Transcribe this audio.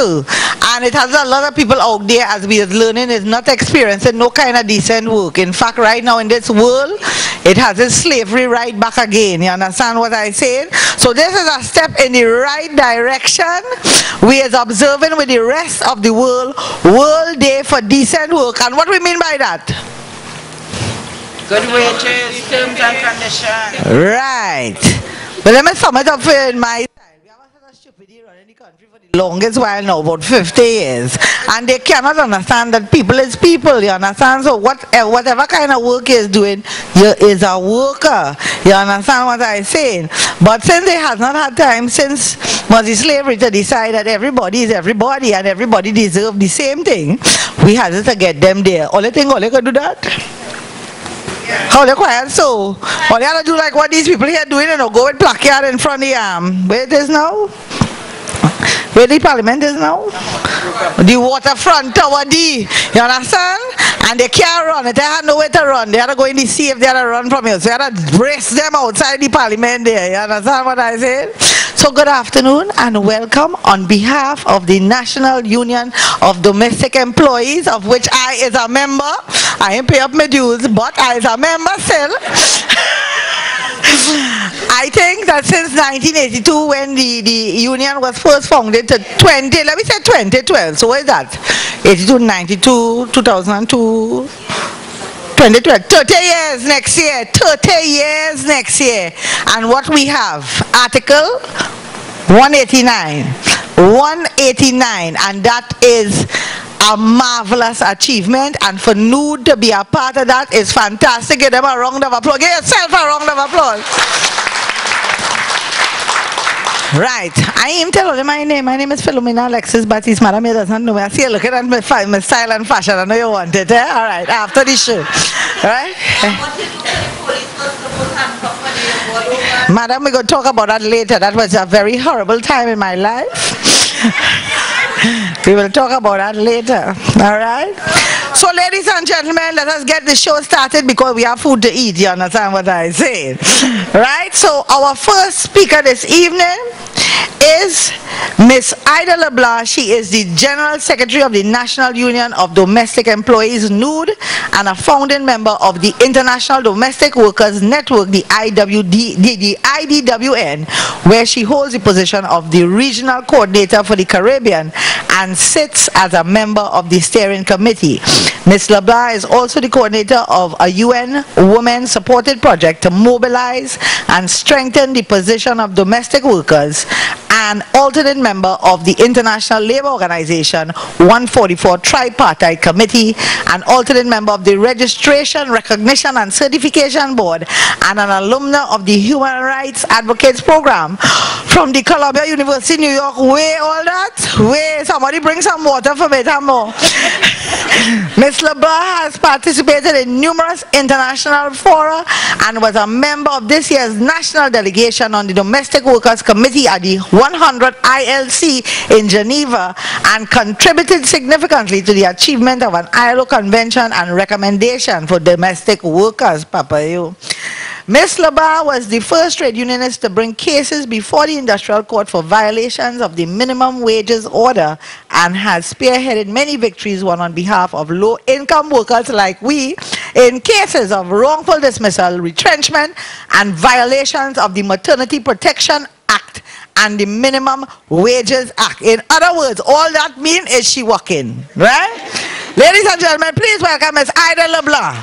too. And it has a lot of people out there, as we are learning, is not experiencing no kind of decent work. In fact, right now in this world, it has its slavery right back again. You understand what I said? So this is a step in the right direction. We is observing with the rest of the world, World Day for Decent Work. And what we mean by that? Good wages, terms and conditions. Right. But let me sum it up for you in my style. We have a stupidity running the country for the longest while now, about 50 years. And they cannot understand that people is people, you understand? So whatever kind of work is doing, you is a worker. You understand what I'm saying? But since they has not had time since was the slavery to decide that everybody is everybody and everybody deserves the same thing, we had to get them there. All they could do that? How they quiet so? All they have to do like what these people here doing, go with placard in front of the where it is now? Where the parliament is now? The waterfront tower D. You understand? And they can't run. They have nowhere to run. They have to go in the sea if they have to run from here. So you have to brace them outside the parliament there. You understand what I said? So good afternoon and welcome on behalf of the National Union of Domestic Employees, of which I is a member. I ain't pay up my dues, but I is a member still. I think that since 1982, when the union was first founded, to 2012, so what is that? 82, 92, 2002, 2012, 30 years next year, 30 years next year. And what we have, Article 189, and that is a marvelous achievement, and for Nude to be a part of that is fantastic. Give them a round of applause. Give yourself a round of applause. Right, I am telling you my name. My name is Philomena Alexis Baptiste. Madam, you doesn't know me. I see you looking at my style and fashion. I know you want it, eh? All right, after the show. All right? Madam, we're going to talk about that later. That was a very horrible time in my life. We will talk about that later. All right? So, ladies and gentlemen, let us get the show started because we have food to eat. You understand what I say? Right? So, our first speaker this evening is Miss Ida LeBlanc. She is the General Secretary of the National Union of Domestic Employees, NUD, and a founding member of the International Domestic Workers Network, the IDWN, where she holds the position of the Regional Coordinator for the Caribbean and sits as a member of the Steering Committee. Ms. LeBlanc is also the coordinator of a UN Women-supported project to mobilize and strengthen the position of domestic workers, and alternate member of the International Labour Organization 144 Tripartite Committee, an alternate member of the Registration, Recognition and Certification Board, and an alumna of the Human Rights Advocates Program from the Columbia University, New York. Way all that? Way, somebody bring some water for me, more. Ms. LeBlanc has participated in numerous international fora and was a member of this year's national delegation on the Domestic Workers Committee at the 100 ILC in Geneva, and contributed significantly to the achievement of an ILO convention and recommendation for domestic workers. Papa, you. Ms. LeBlanc was the first trade unionist to bring cases before the Industrial Court for violations of the minimum wages order, and has spearheaded many victories won on behalf of low-income workers like we in cases of wrongful dismissal, retrenchment, and violations of the Maternity Protection Act and the Minimum Wages Act. In other words, all that means is she walking, right? Ladies and gentlemen, please welcome Ms. Ida LeBlanc.